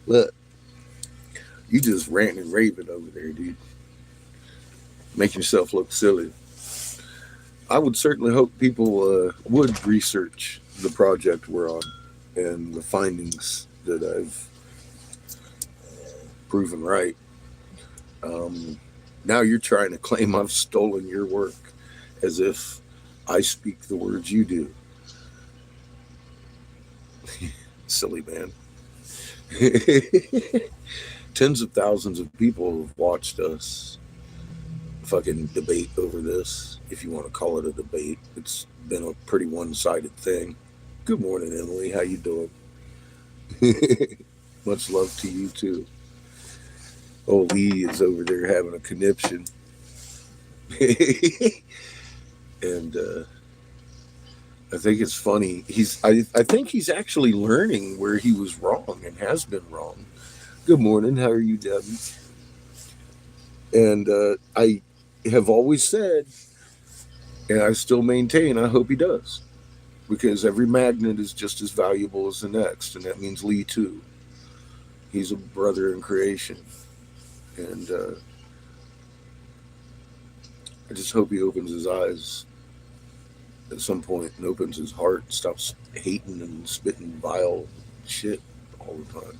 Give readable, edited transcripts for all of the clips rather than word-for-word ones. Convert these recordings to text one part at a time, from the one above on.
Look, you just ranting and raving over there, dude. Making yourself look silly. I would certainly hope people would research the project we're on and the findings that I've proven right. Um, Now you're trying to claim I've stolen your work as if I speak the words you do. Silly man. Tens of thousands of people have watched us fucking debate over this, if you want to call it a debate. It's been a pretty one-sided thing. Good morning, Emily. How you doing? Much love to you too. Oh, Lee is over there having a conniption. And I think it's funny. I think he's actually learning where he was wrong and has been wrong. Good morning. How are you, Debbie? And I have always said, and I still maintain, I hope he does, because every magnet is just as valuable as the next, and that means Lee too. He's a brother in creation, and I just hope he opens his eyes at some point and opens his heart, stops hating and spitting vile shit all the time.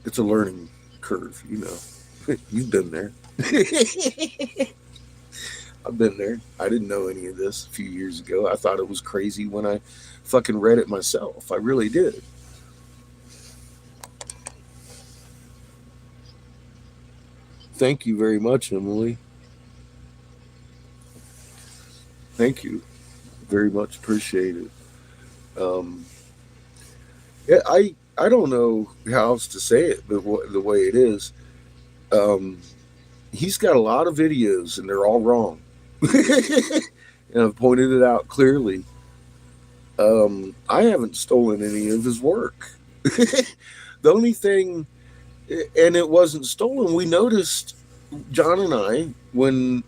It's a learning curve, you know. You've been there. I've been there. I didn't know any of this a few years ago. I thought it was crazy when I fucking read it myself. I really did. Thank you very much, Emily. Thank you very much. Appreciate it. Um, yeah, I don't know how else to say it, but the way it is, um, he's got a lot of videos and they're all wrong. And I've pointed it out clearly. I haven't stolen any of his work. The only thing, and it wasn't stolen. We noticed, John and I, when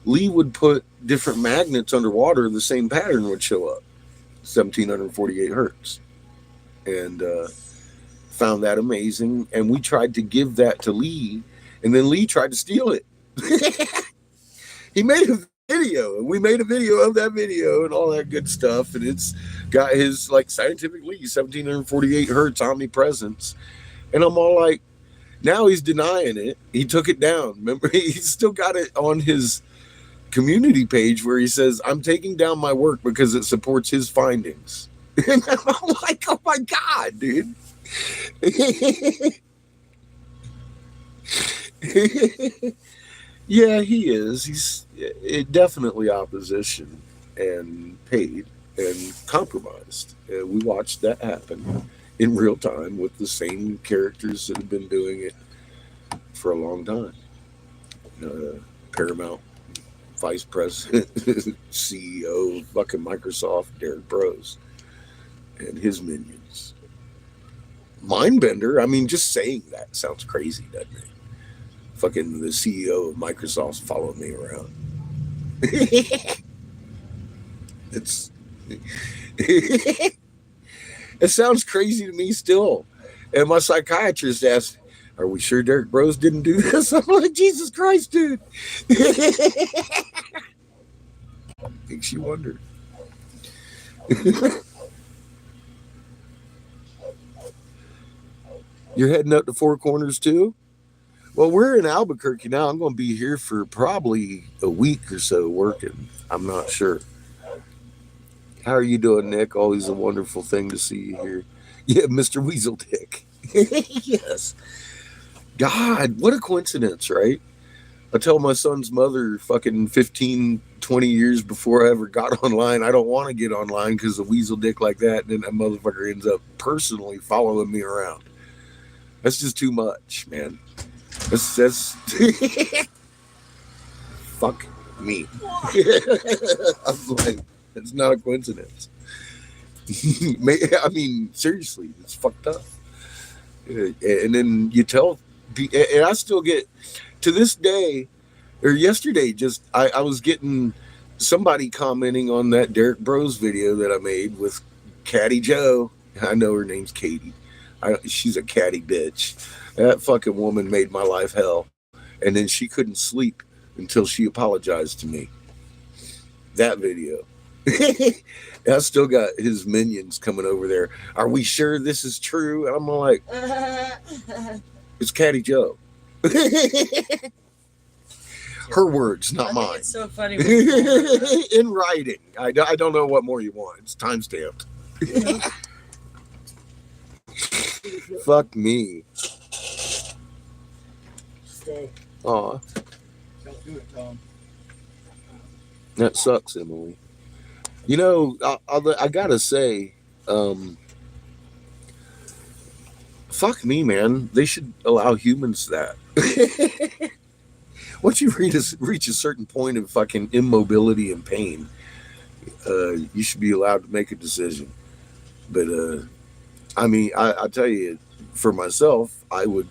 Lee would put different magnets underwater, the same pattern would show up, 1748 hertz, and found that amazing. And we tried to give that to Lee, and then Lee tried to steal it. He made a video, and we made a video of that video and all that good stuff, and it's got his like scientifically 1748 hertz omnipresence, and I'm all like, now he's denying it. He took it down. Remember, he's still got it on his community page where he says, I'm taking down my work because it supports his findings. And I'm like, oh my God, dude. Yeah, he is. He's definitely opposition and paid and compromised. We watched that happen in real time with the same characters that have been doing it for a long time. Paramount vice president, CEO of fucking Microsoft, Derek Bros, and his minions. Mindbender, I mean, just saying that sounds crazy, doesn't it? Fucking the CEO of Microsoft's following me around. It's it sounds crazy to me still. And my psychiatrist asked, "Are we sure Derek Bros didn't do this?" I'm like, Jesus Christ, dude. Makes you wonder. You're heading up to Four Corners too? Well, we're in Albuquerque now. I'm going to be here for probably a week or so working. I'm not sure. How are you doing, Nick? Always a wonderful thing to see you here. Yeah, Mr. Weasel Dick. Yes. God, what a coincidence, right? I tell my son's mother fucking 15, 20 years before I ever got online, I don't want to get online because of Weasel Dick like that. And then that motherfucker ends up personally following me around. That's just too much, man. That's fuck me. I'm like, it's not a coincidence. I mean, seriously, it's fucked up. And then you tell, and I still get to this day. or yesterday, just I was getting somebody commenting on that Derek Bros video that I made with Caddy Joe. I know her name's Katie. She's a catty bitch. That fucking woman made my life hell. And then she couldn't sleep until she apologized to me. That video. I still got his minions coming over there. Are we sure this is true? And I'm like, it's Caddy Joe. Her words, not mine. It's so funny. In writing. I don't know what more you want. It's time stamped. Fuck me. Stay. Aw. Don't do it, Tom. That sucks, Emily. You know, I gotta say, fuck me, man. They should allow humans that. Once you reach a certain point of fucking immobility and pain, you should be allowed to make a decision. But I mean, I tell you, for myself, I would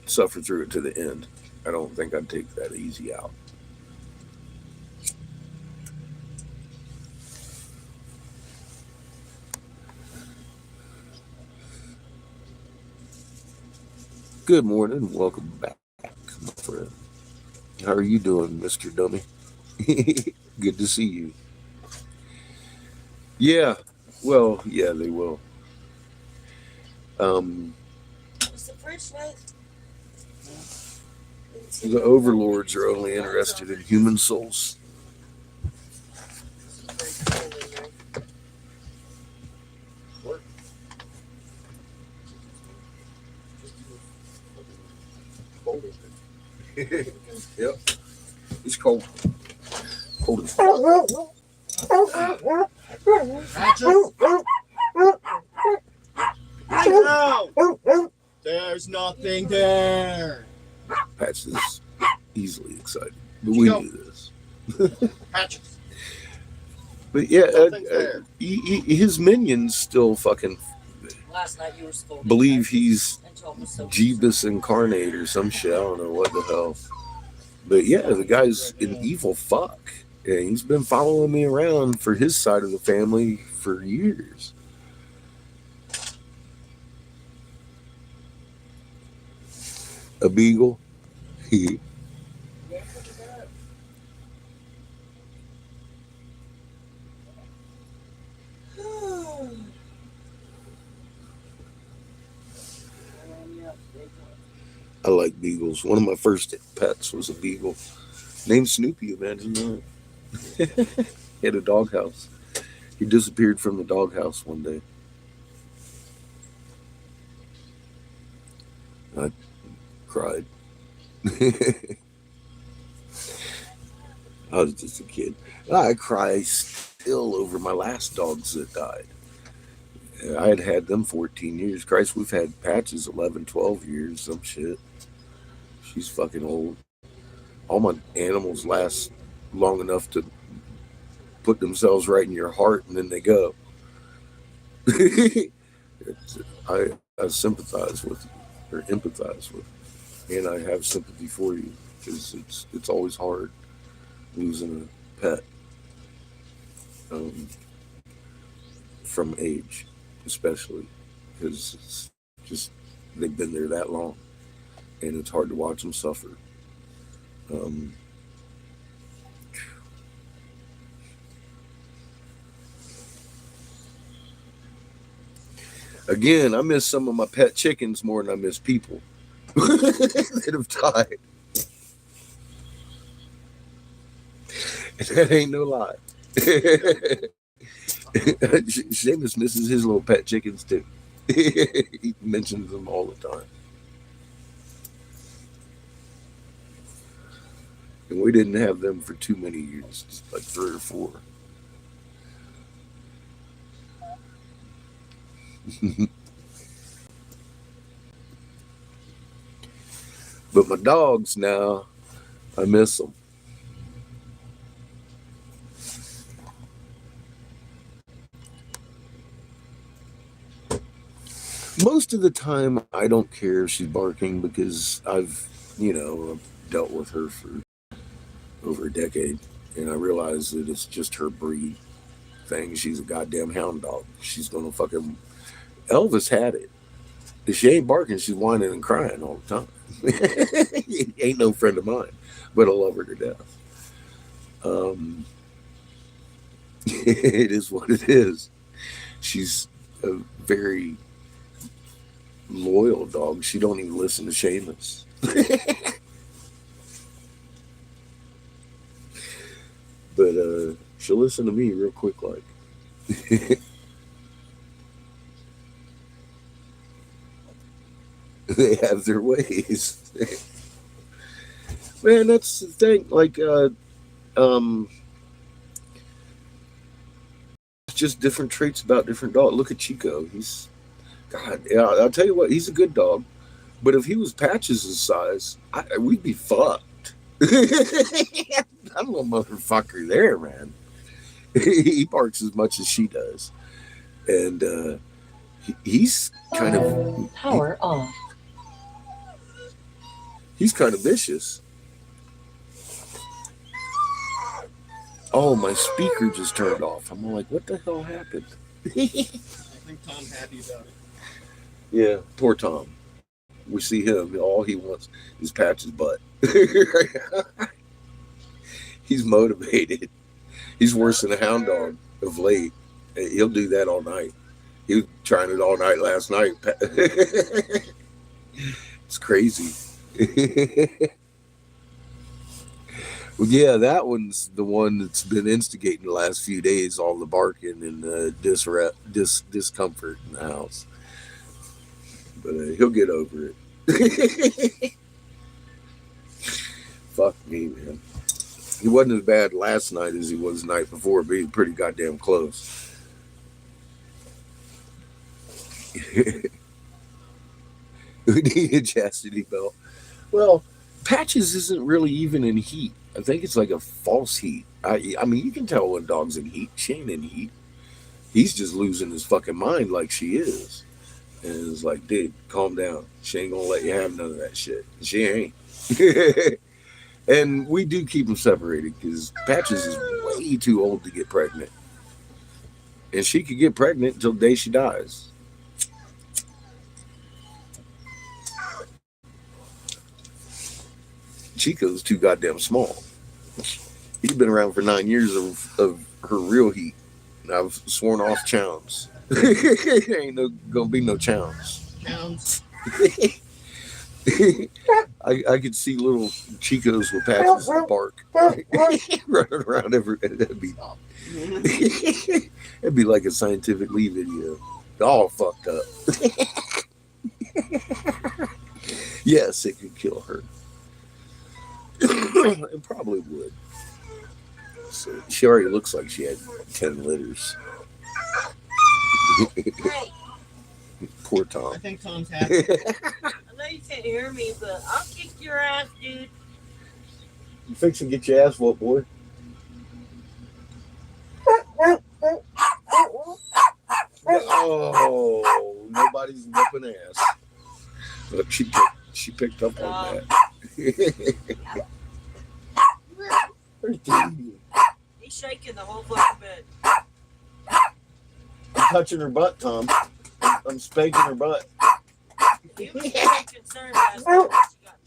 suffer through it to the end. I don't think I'd take that easy out. Good morning. Welcome back, my friend. How are you doing, Mr. Dummy? Good to see you. Yeah. Well, yeah, they will. Is the fridge nice? The overlords are only interested in human souls. Yep. It's cold. Cold as fuck. There's nothing there. Patch is easily excited, but we knew this. Patches. But yeah, Nothing's there. his minions still fucking Last night you were scolding. believe he's and told me so. Jeebus incarnate or some shit. I don't know what the hell. But yeah, the guy's an evil fuck. Yeah, he's been following me around for his side of the family for years. A beagle. I like beagles. One of my first pets was a beagle named Snoopy. Imagine that. He had a doghouse. He disappeared from the doghouse one day. I cried. I was just a kid. I cry still over my last dogs that died. I had them 14 years. Christ, we've had Patches 11, 12 years, some shit. She's fucking old. All my animals last long enough to put themselves right in your heart and then they go. I sympathize with you, or empathize with you, and I have sympathy for you because it's always hard losing a pet from age, especially because it's just they've been there that long, and it's hard to watch them suffer. Again, I miss some of my pet chickens more than I miss people that have died. And that ain't no lie. Seamus misses his little pet chickens too. He mentions them all the time. And we didn't have them for too many years, just like 3 or 4. But my dogs now, I miss them. Most of the time, I don't care if she's barking because I've dealt with her for over a decade, and I realized that it's just her breed thing. She's a goddamn hound dog. She's gonna fucking. Elvis had it. If she ain't barking, she's whining and crying all the time. Ain't no friend of mine, but I love her to death. It is what it is. She's a very loyal dog. She don't even listen to Seamus. But she'll listen to me real quick, like. They have their ways. Man, that's the thing. Like, just different traits about different dogs. Look at Chico. He's, God, yeah, I'll tell you what, he's a good dog. But if he was Patches' size, we'd be fucked. I'm a little motherfucker there, man. He barks as much as she does. And he's kind of... Power off. He's kind of vicious. Oh, my speaker just turned off. I'm like, what the hell happened? I think Tom's happy about it. Yeah, poor Tom. We see him. All he wants is Patch's butt. He's motivated. He's worse than a hound dog of late. He'll do that all night. He was trying it all night last night. It's crazy. Well, yeah, that one's the one that's been instigating the last few days, all the barking and discomfort in the house. But he'll get over it. Fuck me, man. He wasn't as bad last night as he was the night before, but he's pretty goddamn close. We need a chastity belt. Well, Patches isn't really even in heat. I think it's like a false heat. I mean, you can tell when dog's in heat. She ain't in heat. He's just losing his fucking mind like she is. And it's like, dude, calm down. She ain't gonna let you have none of that shit. She ain't. And we do keep them separated because Patches is way too old to get pregnant. And she could get pregnant until the day she dies. Chico's too goddamn small. He's been around for 9 years of her real heat. And I've sworn off Chowns. Ain't gonna be no Chowns. Chowns. I could see little Chicos with Patches and bark running around that'd be like a Scientific Lee video. All fucked up. Yes, it could kill her. It probably would. So she already looks like she had 10 litters. Hey, Poor I Tom. think Tom's happy. I know you can't hear me, but I'll kick your ass, dude. You fixing to get your ass whooped, boy? Oh, nobody's whooping ass. Look, she picked up on that. He's shaking the whole fucking bed. I'm touching her butt, Tom. I'm spanking her butt. You were getting concerned last night when she got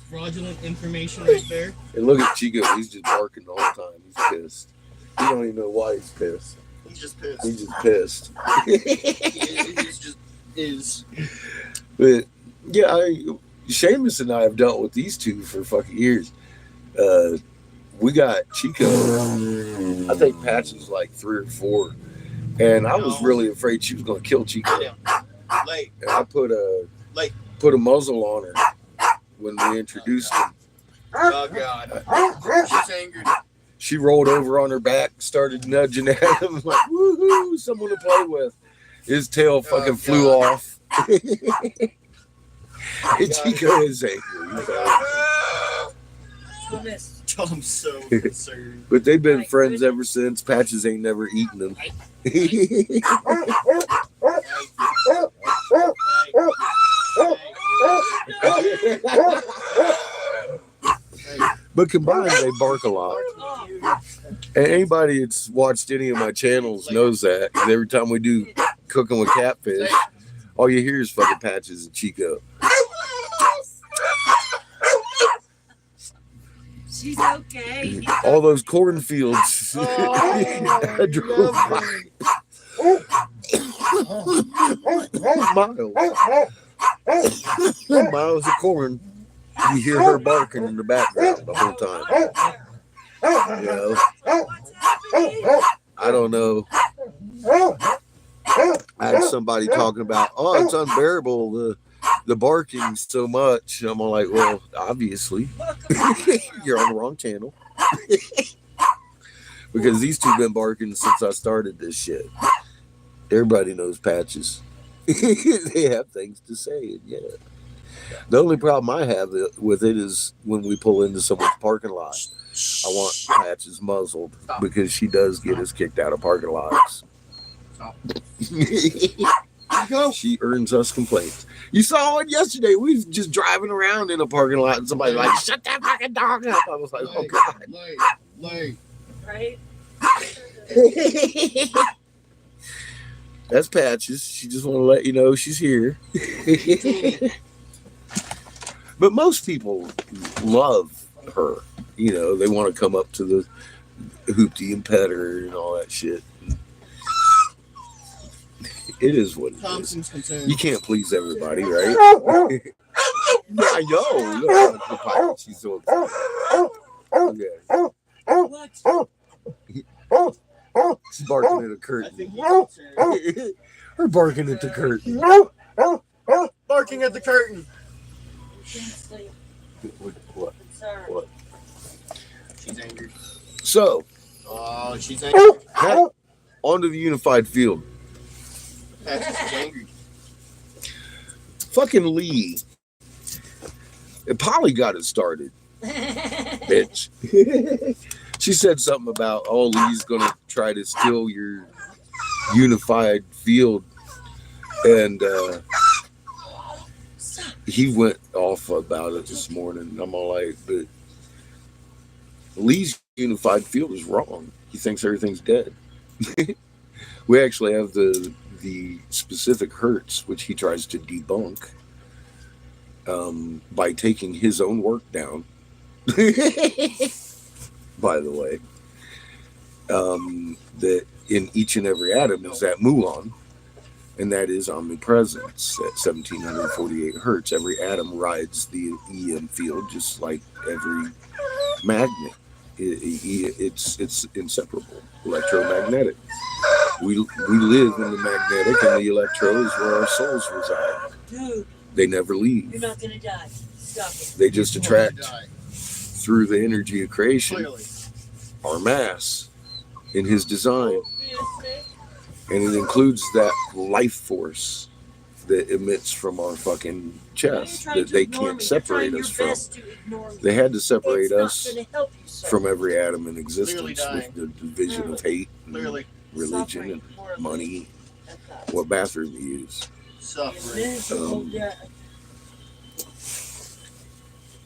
Fraudulent information right there. And look at Chico. He's just barking the whole time. He's pissed. He don't even know why he's pissed. He's just pissed. He's just pissed. He's just is. But yeah, Seamus and I have dealt with these two for fucking years. We got Chico. I think Patch was like 3 or 4, and I was really afraid she was going to kill Chico. Yeah. Late. And I put a muzzle on her when we introduced him. Oh God. She's angered. She rolled over on her back, started nudging at him, like, woohoo, someone to play with. His tail fucking flew off. And Chico is angry. Thomas. I'm so concerned. But they've been My friends goodness. ever since. Patches ain't never eaten them. But combined, they bark a lot. And anybody that's watched any of my channels knows that. 'Cause every time we do cooking with catfish, all you hear is fucking Patches and Chico. She's okay. All those cornfields. I drove by. Miles of corn. You hear her barking in the background the whole time. You know, What's happening? I don't know. I had somebody talking about, oh, it's unbearable, the barking so much. I'm all like, well, obviously, you're on the wrong channel. Because these two been barking since I started this shit. Everybody knows Patches. They have things to say, and yeah. The only problem I have with it is when we pull into someone's parking lot. I want Patches muzzled because she does get us kicked out of parking lots. She earns us complaints. You saw it yesterday. We was just driving around in a parking lot and somebody like, shut that fucking dog up. I was like, oh God. Right? That's Patches. She just want to let you know she's here. But most people love her. You know, they want to come up to the hoopty and pet her and all that shit. It is what it is. Thompson's concerned. You can't please everybody, right? Yeah, I know. Look at the pirate. She's so upset. Okay. What? She's barking at a I curtain. think he's concerned. Her barking at the curtain. Barking at the curtain. You can't sleep. What? Concerned. What? She's angry. So, Oh, she's angry. Pat, onto the unified field. Patches is angry. Fucking Lee. And Polly got it started, bitch. She said something about, oh, Lee's gonna try to steal your unified field. And he went off about it this morning. I'm all like, but Lee's unified field is wrong. He thinks everything's dead. We actually have the specific hertz, which he tries to debunk by taking his own work down. By the way, that in each and every atom is that muon, and that is omnipresence at 1748 hertz. Every atom rides the EM field just like every magnet. It's inseparable, electromagnetic. We live in the magnetic, and the electro is where our souls reside. Dude, They never leave. you're not gonna die. Stop it. They just She's attract gonna die. through the energy of creation Clearly. our mass in his design, Obviously. and it includes that life force that emits from our fucking chest You're trying that to they ignore can't me. separate You're us trying your from. best to ignore me. They had to separate It's not us gonna help you, sir. from every atom in Clearly existence dying. with the division of hate and Clearly. religion Suffering and horribly. money, That's what bathroom you use. Suffering. miserable death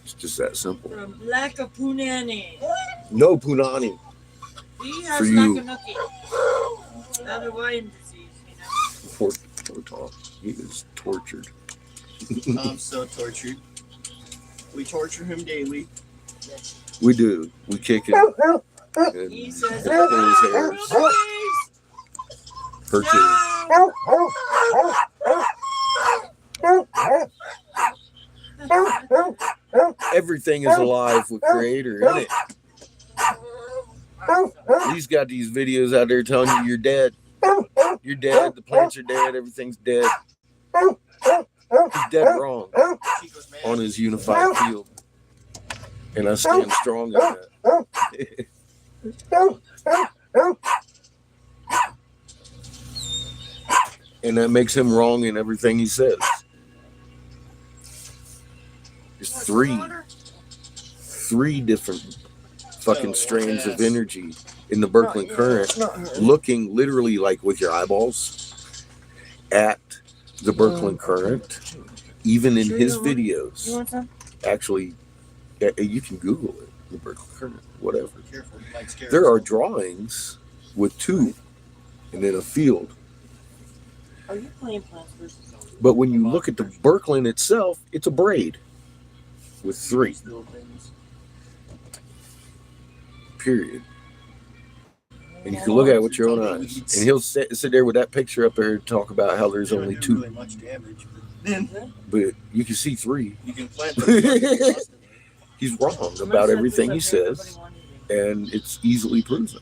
It's just that simple. from lack of punani. No punani He has for you. Nakanuki. Another Hawaiian disease, you know. Poor Tom. He is tortured. I'm so tortured. We torture him daily. We do. We kick him and He says, pull his hairs. Hurt him. Everything is alive with Creator in it. He's got these videos out there telling you you're dead. You're dead. The plants are dead. Everything's dead. He's dead wrong Chico's mad. on his unified field. And I stand strong in that. And that makes him wrong in everything he says. There's 3 different fucking Oh, strands of yes. energy in the Birkeland current, looking literally like with your eyeballs at the Birkeland current, even in Sure his you don't want- You videos. want some? Actually, you can Google it, the Birkeland current, whatever. Careful, you might scare There are yourself. drawings with 2 and then a field. Are you playing Plants vs. Zombies? But when you look at the Birkeland itself, it's a braid with 3, These little things. period. And you can look at it with your own eyes. And he'll sit there with that picture up there and talk about how there's They don't only do 2. really much damage, but then But you can see 3. you can plant them constantly. He's wrong about everything he says, and it's easily proven.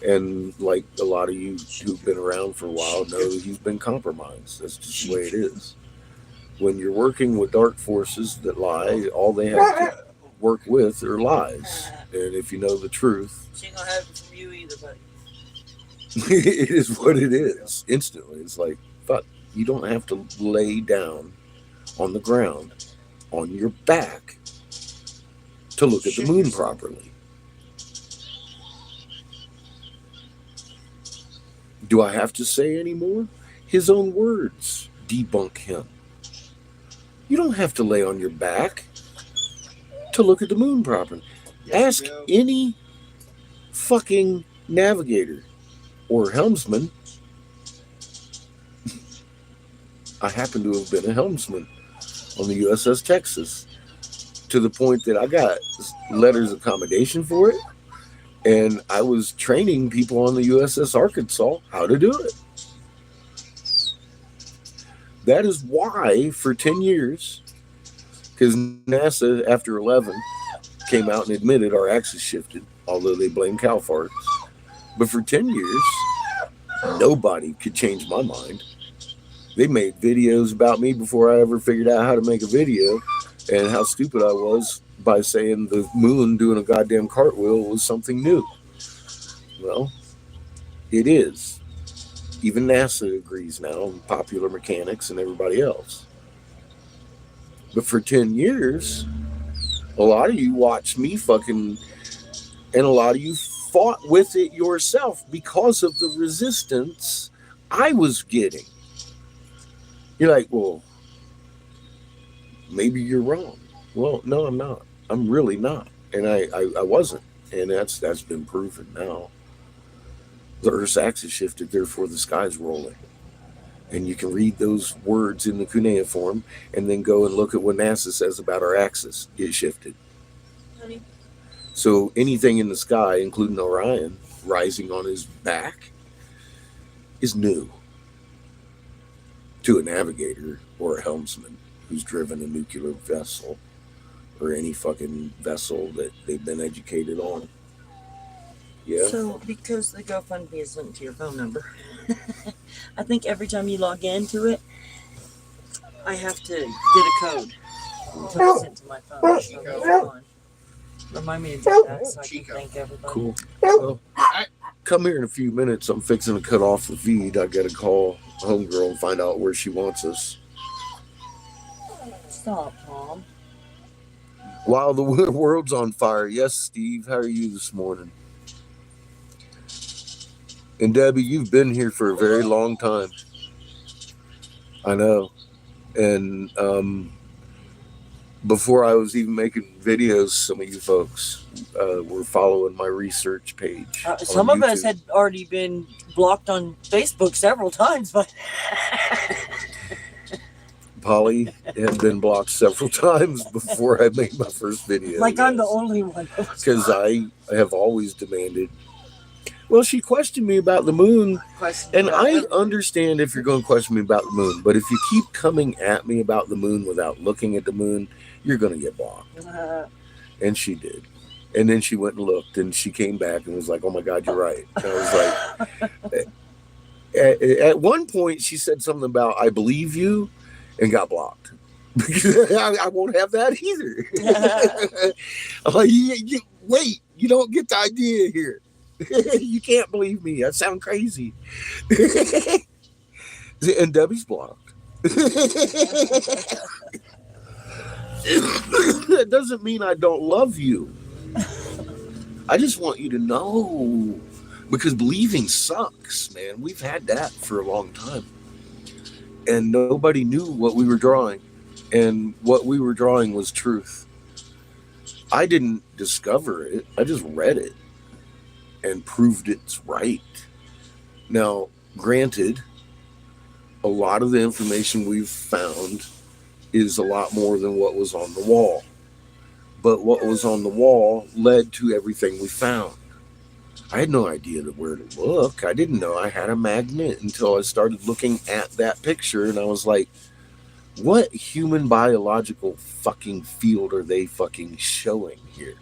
And like a lot of you who've been around for a while know, he's been compromised. That's just the way it is. When you're working with dark forces that lie, all they have to work with are lies. And if you know the truth, She ain't gonna have it from you either, buddy. it is what it is. Instantly, it's like, fuck, you don't have to lay down on the ground on your back to look at the moon properly. Do I have to say any more? His own words debunk him. You don't have to lay on your back to look at the moon properly. Yes, Ask you go. any fucking navigator or helmsman. I happen to have been a helmsman on the USS Texas, to the point that I got letters of commendation for it, and I was training people on the USS Arkansas how to do it. That is why for 10 years, because NASA after 11 came out and admitted our axis shifted, although they blame cow farts. But for 10 years, nobody could change my mind. They made videos about me before I ever figured out how to make a video, and how stupid I was by saying the moon doing a goddamn cartwheel was something new. Well, it is. Even NASA agrees now, and Popular Mechanics and everybody else. But for 10 years, a lot of you watched me fucking, and a lot of you fought with it yourself because of the resistance I was getting. You're like, well, maybe you're wrong. Well, no, I'm not. I'm really not. And I wasn't. And that's been proven now. The Earth's axis shifted, therefore the sky's rolling. And you can read those words in the cuneiform and then go and look at what NASA says about our axis. It shifted. Honey, So anything in the sky, including Orion, rising on his back, is new to a navigator or a helmsman who's driven a nuclear vessel or any fucking vessel that they've been educated on. Yeah. So, because the GoFundMe is linked to your phone number, I think every time you log into it, I have to get a code to put sent to my phone. So it's on. Remind me to do that so I can thank everybody. Cool. Well, come here in a few minutes. I'm fixing to cut off the feed. I got to call homegirl and find out where she wants us. Stop, Tom. While the world's on fire. Yes, Steve. How are you this morning? And Debbie, you've been here for a very long time. I know. And before I was even making videos, some of you folks were following my research page. Some on of us YouTube. had already been blocked on Facebook several times, but Polly had been blocked several times before I made my first video. like I'm the only one. Because I have always demanded. Well, she questioned me about the moon, and I understand if you're going to question me about the moon, but if you keep coming at me about the moon without looking at the moon, you're going to get blocked. And she did. And then she went and looked, and she came back and was like, oh my God, you're right. And I was like, at one point, she said something about, I believe you, and got blocked. Because I won't have that either. I'm like, wait, you don't get the idea here. You can't believe me. I sound crazy. And Debbie's blocked. That doesn't mean I don't love you. I just want you to know, because believing sucks, man. We've had that for a long time, and nobody knew what we were drawing, and what we were drawing was truth. I didn't discover it. I just read it and proved it's right. Now, granted, a lot of the information we've found is a lot more than what was on the wall. But what was on the wall led to everything we found. I had no idea where to look. I didn't know I had a magnet until I started looking at that picture, and I was like, what human biological fucking field are they fucking showing here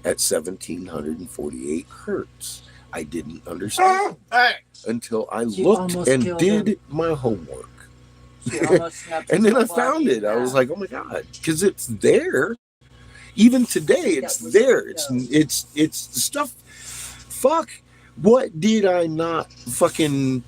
at 1748 hertz? I didn't understand until I You looked almost and killed did him. my homework. She almost snapped And then I his whole found body it. in I was half. like, oh my God, because it's there. Even today, it's That was there. it. It's the stuff. Fuck. What did I not fucking?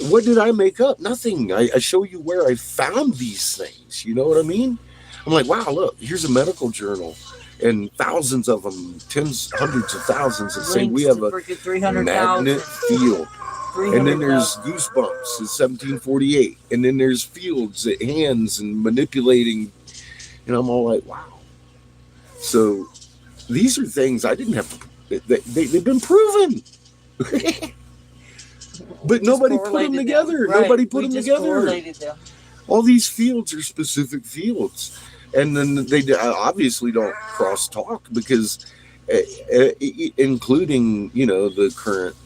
What did I make up? Nothing. I show you where I found these things. You know what I mean? I'm like, wow, look, here's a medical journal, and thousands of them, tens, hundreds of thousands, that say we Links have to a freaking 300,000. magnet field. And then there's 300,000. Goosebumps, it's 1748. And then there's fields at hands and manipulating. And I'm all like, wow. So these are things I didn't have to, they've been proven. But nobody put them Correlated together. Right. Nobody put We them just together. correlated them. All these fields are specific fields. And then they obviously don't cross talk because, including, you know, the current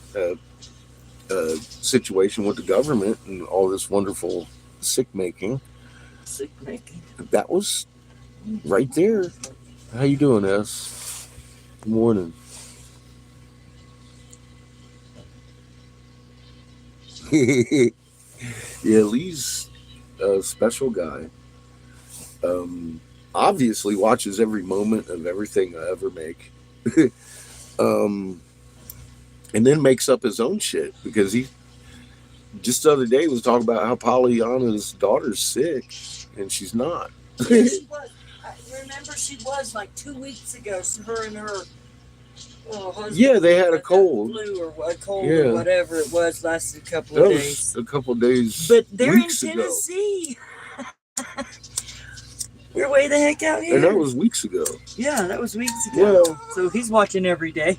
situation with the government and all this wonderful sick making. Sick making. That was right there. How you doing, S? Good morning. Yeah, Lee's a special guy. Obviously watches every moment of everything I ever make. And then makes up his own shit because he just the other day was talking about how Pollyanna's daughter's sick and she's not. Yeah, she was. I remember she was like 2 weeks ago. So her and her husband. Yeah, they had a got cold. Flu or a cold Yeah. or whatever it was, lasted a couple That of was days. a couple days, But they're weeks in ago. Tennessee. We're way the heck out here. And that was weeks ago. Yeah, that was weeks ago. Well, So he's watching every day.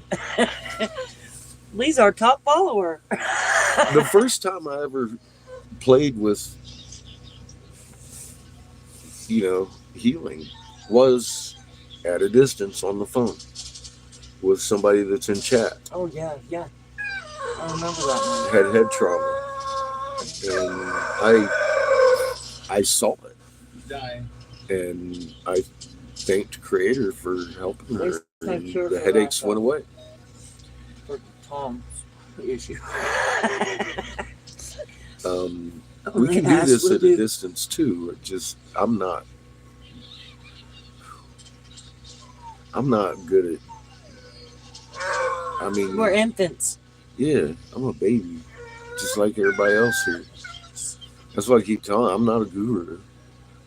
Lee's our top follower. the first time I ever played with, you know, healing was at a distance on the phone with somebody that's in chat, Oh yeah. I remember that one. had head trauma, and I saw it, Dying. and I thanked Creator for helping her, Thank and you the for headaches that, went away. For Tom's issue. We can do Yes, this we'll at a distance too. It just I'm not good at. I mean, We're infants. yeah, I'm a baby, just like everybody else here. That's why I keep telling. I'm not a guru.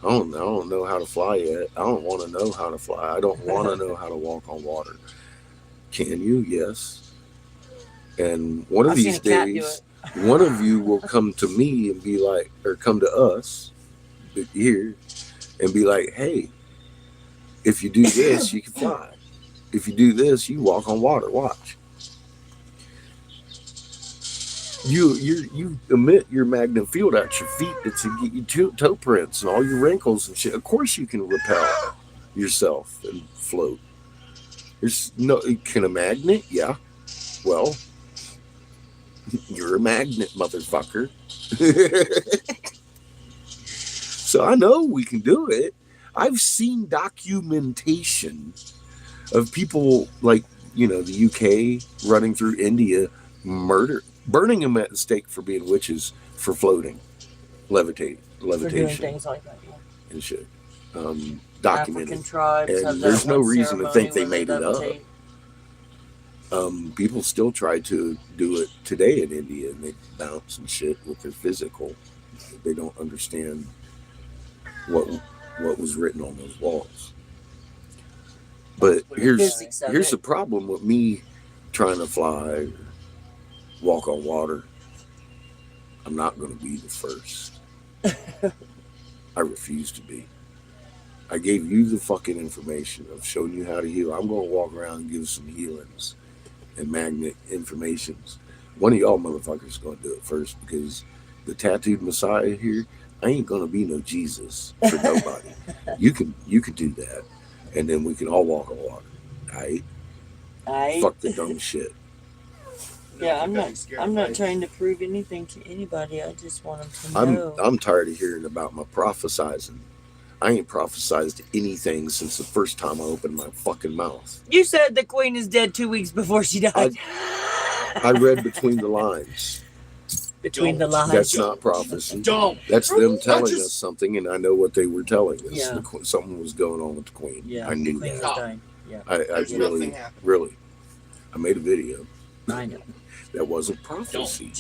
I don't know how to fly yet. I don't want to know how to fly. I don't want to know how to walk on water. Can you? Yes. And one of I've seen these a cat do days, one of you will come to me and be like, or come to us here and be like, hey, if you do this, you can fly. If you do this, you walk on water. Watch. You emit your magnet field at your feet. It's to get your toe prints and all your wrinkles and shit. Of course, you can repel yourself and float. There's no. Can a magnet? Yeah. Well, you're a magnet, motherfucker. So I know we can do it. I've seen documentation of people like, you know, the UK running through India, burning them at the stake for being witches, for floating, For doing levitation things like that. Yeah. and shit. African Documented. tribes And have there's that no one reason to ceremony think they where made it up. levitate. People still try to do it today in India, and they bounce and shit with their physical. They don't understand what what was written on those walls. But here's Physics of here's it. the problem with me trying to fly, walk on water. I'm not going to be the first. I refuse to be. I gave you the fucking information. I've shown you how to heal. I'm going to walk around and give some healings and magnet informations. One of y'all motherfuckers is going to do it first, because the tattooed Messiah here, I ain't going to be no Jesus for nobody. You can do that, and then we can all walk on water. All right? Fuck the dumb shit. Yeah, I'm You're not. scared I'm not by- trying to prove anything to anybody. I just want them to I'm know. tired of hearing about my prophesizing. I ain't prophesized anything since the first time I opened my fucking mouth. You said the queen is dead 2 weeks before she died. I read between the lines. Between the Don't. lines. That's not prophecy. Don't. That's them telling just- us something, and I know what they were telling us. Yeah. Something was going on with the queen. Yeah, I the knew queen was that. dying. I There's really, nothing happening. really, I made a video. I know. That wasn't prophecy.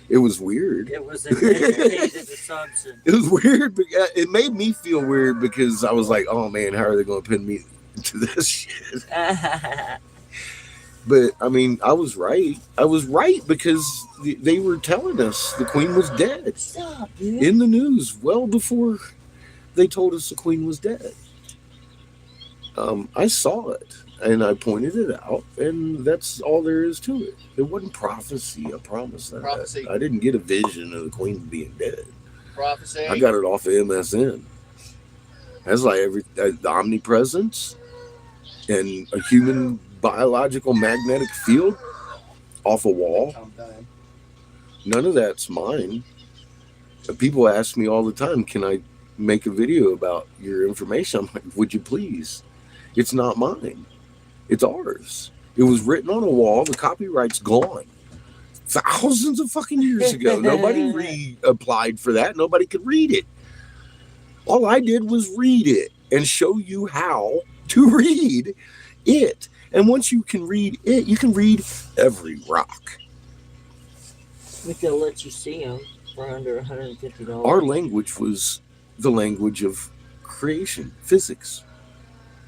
It was weird. It was an educated assumption. It was weird. But it made me feel weird because I was like, "Oh man, how are they going to pin me to this shit?" But I mean, I was right. I was right because they were telling us the queen was dead Stop, dude. in the news well before they told us the queen was dead. I saw it and I pointed it out, and that's all there is to it. It wasn't prophecy. I promise that. Prophecy. I didn't get a vision of the queen being dead. Prophecy. I got it off of MSN. That's like the omnipresence and a human biological magnetic field off a wall. I'm dying. None of that's mine. People ask me all the time, "Can I make a video about your information?" I'm like, "Would you please?" It's not mine. It's ours. It was written on a wall. The copyright's gone. Thousands of fucking years ago. Nobody reapplied for that. Nobody could read it. All I did was read it and show you how to read it. And once you can read it, you can read every rock. We could let you see them for under $150. Our language was the language of creation, physics.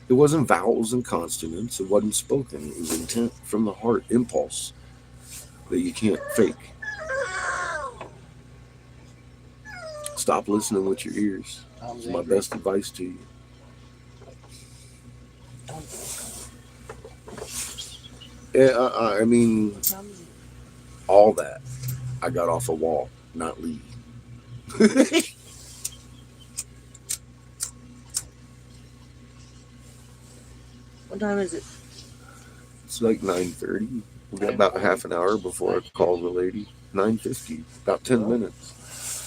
It wasn't vowels and consonants. It wasn't spoken. It was intent from the heart, impulse that you can't fake. Stop listening with your ears. It's my best advice to you. Yeah, I mean, all that I got off a wall, not Lee. What time is it? It's like 9:30. We got about half an hour before I call the lady. 9:50, about 10 minutes.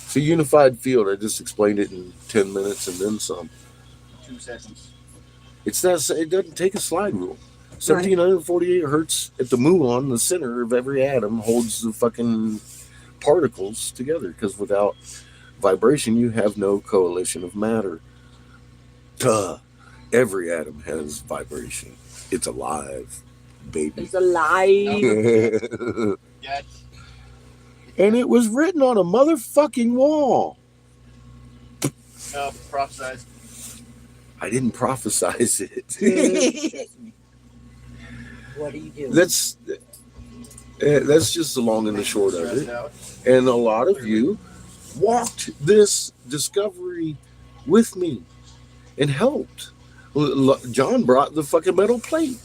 It's a unified field. I just explained it in 10 minutes and then some. 2 seconds. It's that it doesn't take a slide rule. 1748 hertz at the muon, the center of every atom, holds the fucking particles together, because without vibration, you have no coalition of matter. Duh. Every atom has vibration. It's alive, baby. It's alive. Dad. And it was written on a motherfucking wall. No, prophesied. I didn't prophesize it. What do you do? That's just the long and the short of Stressed it. out. And a lot of you walked this discovery with me and helped. John brought the fucking metal plate.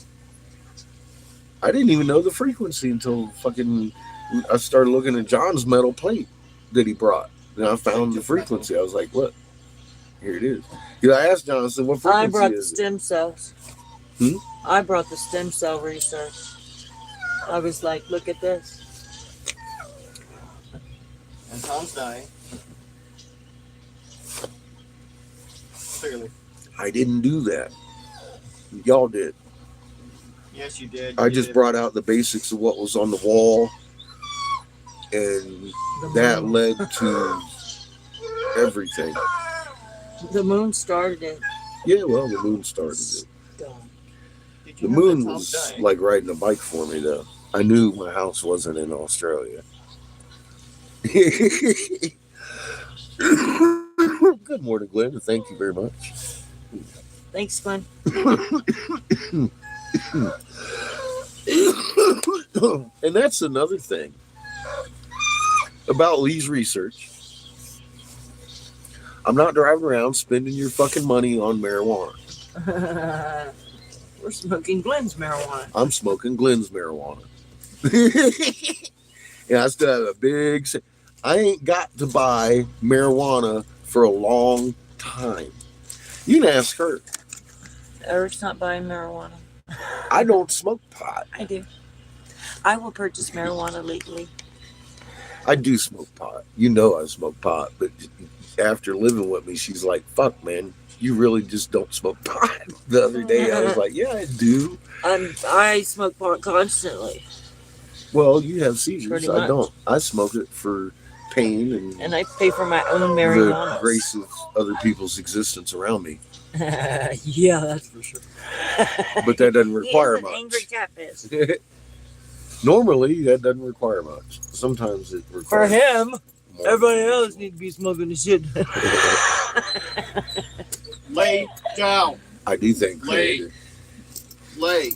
I didn't even know the frequency until I started looking at John's metal plate that he brought. And I found the frequency. I was like, "Look, here it is." I asked John, I said, "What frequency I brought the is it?" stem cells. Hmm? I brought the stem cell research. I was like, look at this. And Tom's dying. Clearly. I didn't do that. Y'all did. Yes, you did. I You just did. brought out the basics of what was on the wall, and that led to everything. The moon started it. Yeah, well, the moon started it. Dumb. Did The you know moon that Tom's was dying? like riding a bike for me, though. I knew my house wasn't in Australia. Good morning, Glenn, and thank you very much. Thanks, Glenn. And that's another thing about Lee's research. I'm not driving around spending your fucking money on marijuana. We're smoking Glenn's marijuana. I'm smoking Glenn's marijuana. And I still have a big. I ain't got to buy marijuana for a long time. You can ask her. Eric's not buying marijuana. I don't smoke pot. I do. I will purchase marijuana legally. I do smoke pot. You know I smoke pot, but after living with me, she's like, "Fuck, man, you really just don't smoke pot." The other day, I was like, "Yeah, I do." I smoke pot constantly, Well, you have seizures. Pretty I much. don't. I smoke it for pain and I pay for my own the marijuana. grace of other people's existence around me. Yeah, that's for sure. But that doesn't require He is an angry much. catfish. Normally, that doesn't require much. Sometimes it For requires him, more. everybody else needs to be smoking the shit. Lay down. I do think Lay. creative. Lay.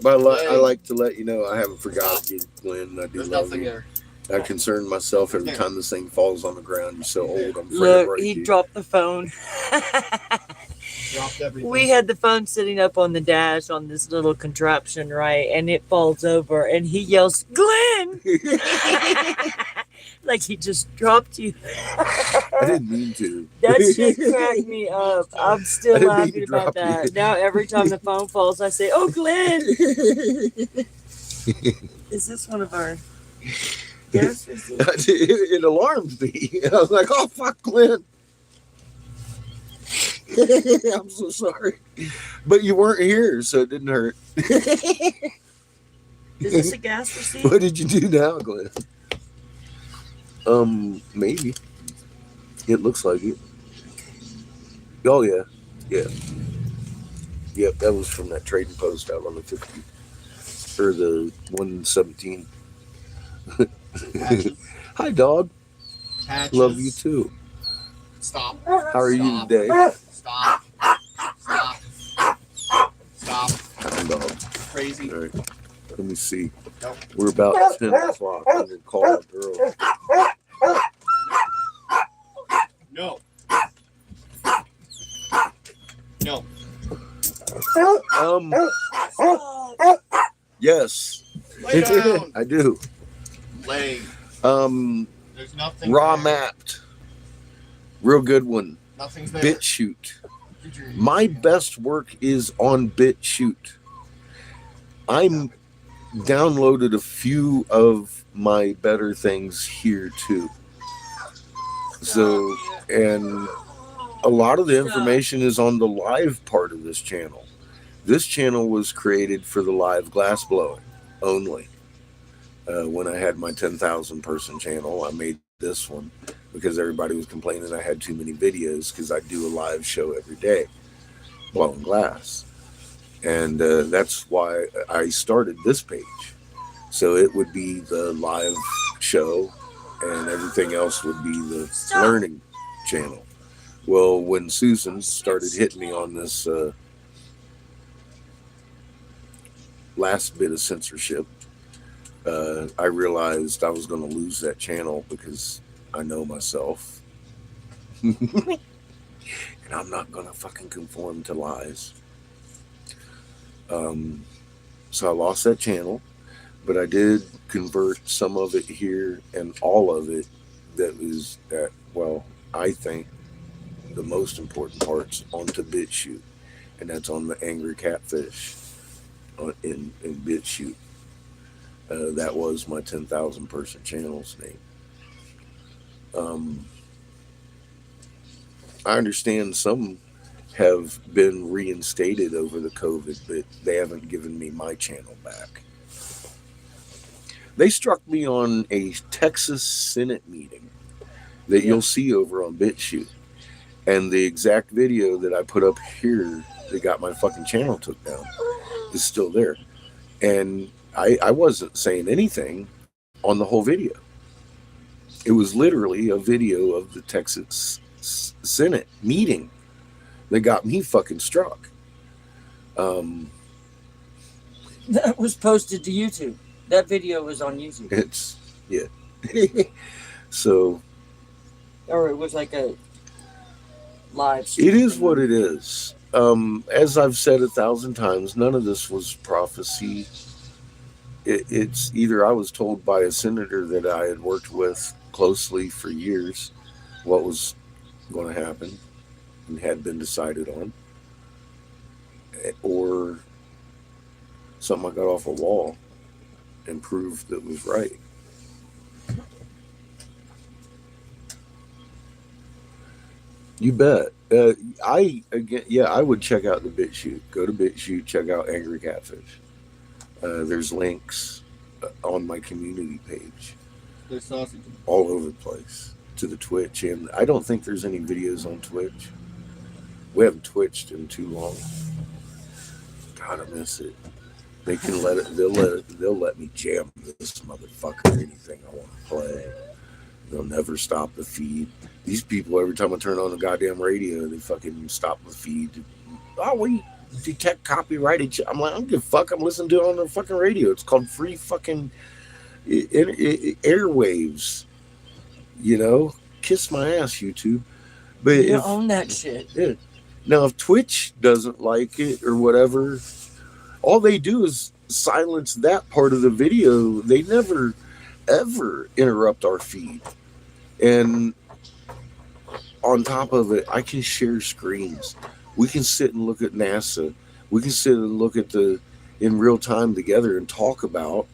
But I like to let you know I haven't forgotten you, Glenn. I do There's love nothing you. there. I concern myself every time this thing falls on the ground. You're so old. I'm afraid to Look, break he you. dropped the phone. Dropped everything. We had the phone sitting up on the dash on this little contraption, right? And it falls over, and he yells, "Glenn!" Like he just dropped you. I didn't mean to. That shit cracked me up. I'm still I didn't mean laughing to about drop you. that. Now every time the phone falls, I say, "Oh, Glenn!" Is this one of our guests? Is it- It alarmed me. I was like, "Oh fuck, Glenn." I'm so sorry, but you weren't here, so it didn't hurt. Is this a gas receipt? What did you do now, Glenn? Maybe. It looks like it. Oh yeah, yeah. Yep, that was from that trading post out on the 50 or the 117. Patches. Hi, dog. Patches. Love you too. Stop. How are you Stop. today? Stop. Stop. Stop. Hi, dog. Crazy. All right. Let me see. Nope. We're about 10 o'clock. I'm gonna call a girl. No. No. Yes, Lay down. I do. Lay. There's nothing. Raw there. mapped. Real good one. Nothing's there. BitChute. My best work is on BitChute. I'm downloaded a few of my better things here too. So, and a lot of the information is on the live part of this channel. This channel was created for the live glass blowing only. When I had my 10,000 person channel, I made this one because everybody was complaining I had too many videos because I do a live show every day blowing glass. And that's why I started this page. So it would be the live show and everything else would be the learning channel. Well, when Susan started hitting me on this last bit of censorship, I realized I was going to lose that channel because I know myself. And I'm not going to fucking conform to lies. So I lost that channel, but I did convert some of it here and all of it that was at, well, I think the most important parts onto BitChute, and that's on the Angry Catfish in BitChute. That was my 10,000 person channel's name. I understand some have been reinstated over the COVID, but they haven't given me my channel back. They struck me on a Texas Senate meeting that you'll see over on BitChute. And the exact video that I put up here that got my fucking channel took down is still there. And I wasn't saying anything on the whole video. It was literally a video of the Texas Senate meeting. that got me fucking struck. That was posted to YouTube. That video was on YouTube. It's yeah. So Or it was like a live stream. it is what it is. As I've said 1,000 times, none of this was prophecy. It's either I was told by a senator that I had worked with closely for years what was going to happen and had been decided on, or something I got off a wall and proved that was right. You bet. I would check out the BitChute. Go to BitChute, check out Angry Catfish. There's links on my community page There's sausage. all over the place to the Twitch, and I don't think there's any videos on Twitch. We haven't twitched in too long. God, I miss it. They can let it. They'll let me jam this motherfucker anything I want to play. They'll never stop the feed. These people, every time I turn on the goddamn radio, they fucking stop the feed. Oh, we detect copyrighted shit. I'm like, I don't give a fuck. I'm listening to it on the fucking radio. It's called free fucking airwaves. You know, kiss my ass, YouTube. But You if own that shit. yeah. Now, if Twitch doesn't like it or whatever, all they do is silence that part of the video. They never, ever interrupt our feed. And on top of it, I can share screens. We can sit and look at NASA. We can sit and look at in real time together and talk about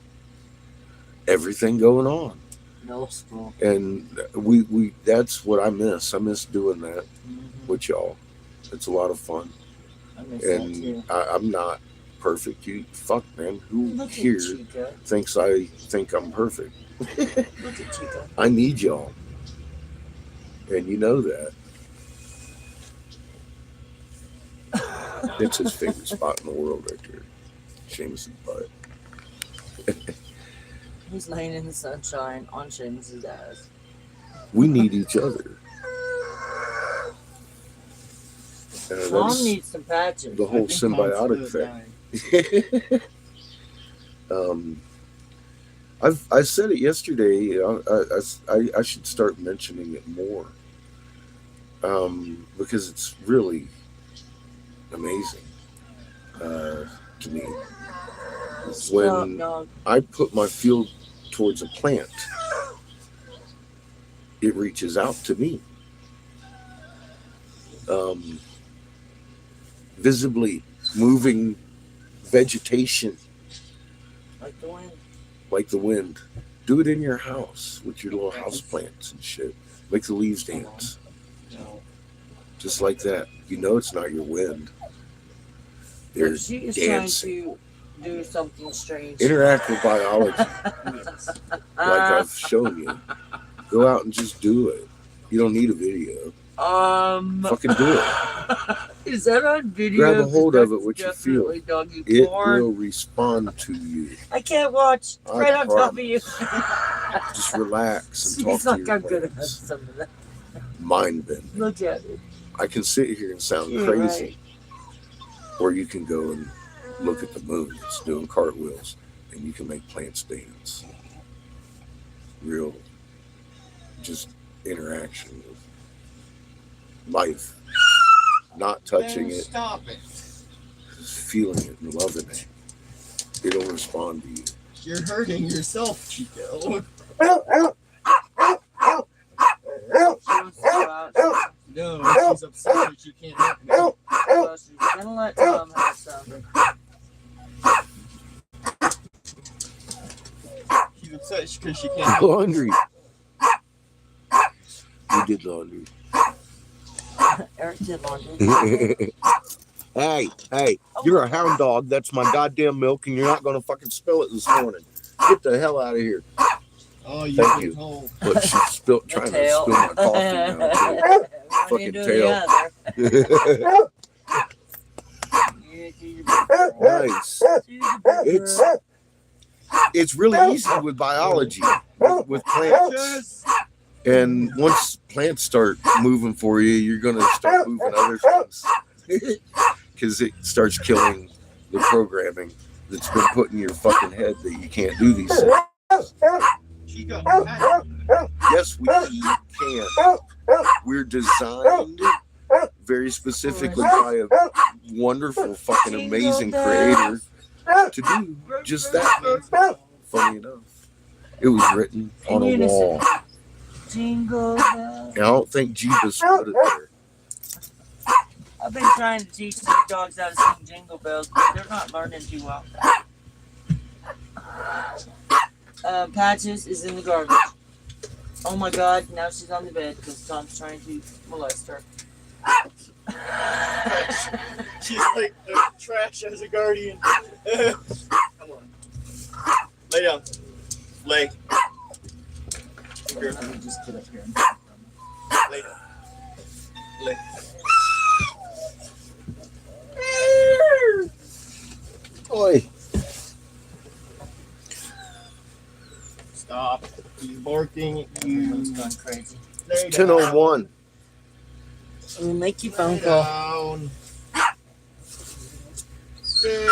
everything going on. No school. And we that's what I miss. I miss doing that Mm-hmm. with y'all. It's a lot of fun. I miss that And too. I'm not perfect. You fuck, man. Who Look here at Chica. thinks I think I'm perfect? Look at Chica. I need y'all, and you know that. It's his favorite spot in the world, right there. Seamus's butt. He's laying in the sunshine on Seamus's ass. We need each other. Mom That's needs some patches. the whole I think Mom's symbiotic gonna thing. I said it yesterday. I should start mentioning it more, because it's really amazing to me. Stop, When dog. I put my field towards a plant, it reaches out to me, visibly moving vegetation Like the wind. like the wind. Do it in your house with your little house plants and shit. Make the leaves dance. No. Just like that. You know it's not your wind. They're But she is dancing. trying to do something strange. Interact with biology, like I've shown you. Go out and just do it. You don't need a video. Fucking do it. Is that on video? Grab a hold of it That's with your feel. definitely doggy It porn. will respond to you. I can't watch. It's I right on top of you. Just relax and Seems talk like to I'm your gonna have plants. some of that. Mind bending. Look at it. I can sit here and sound You're crazy. right. Or you can go and look at the moon. It's doing cartwheels. And you can make plants dance. Real, just interaction with life. Not touching Man, it, Stop it. just feeling it and loving it. It'll respond to you. You're hurting yourself, Chico. She wants to go out. No, she's upset that you can't help me. So she's gonna let Tom have some. She's upset because she can't help Laundry. You did laundry. Eric did laundry. Hey, you're a hound dog. That's my goddamn milk, and you're not going to fucking spill it this morning. Get the hell out of here. Oh, you Thank can you. hold. Look, she's trying to tail. spill my coffee now, One Fucking end or tail. the other. Yeah, she's a big girl. Nice. She's a big It's girl. it's really easy with biology, with plants. Just And once plants start moving for you, you're going to start moving other things because it starts killing the programming that's been put in your fucking head that you can't do these things. Chico, Yes, we can. We're designed very specifically by a wonderful, fucking amazing creator to do just that. Funny enough, it was written on a wall. Jingle bells. And I don't think Jeebus put it there. I've been trying to teach these dogs how to sing Jingle Bells, but they're not learning too well. Patches is in the garbage. Oh my god, now she's on the bed because Tom's trying to molest her. she's like the trash as a guardian. Come on. Lay down. Lay. Here. Let me just get up here. Lay down. Lay. Oi. Stop. He's barking at you. He's gone crazy. Lay down. 10:01. We'll make your phone Lay call. down. Stay.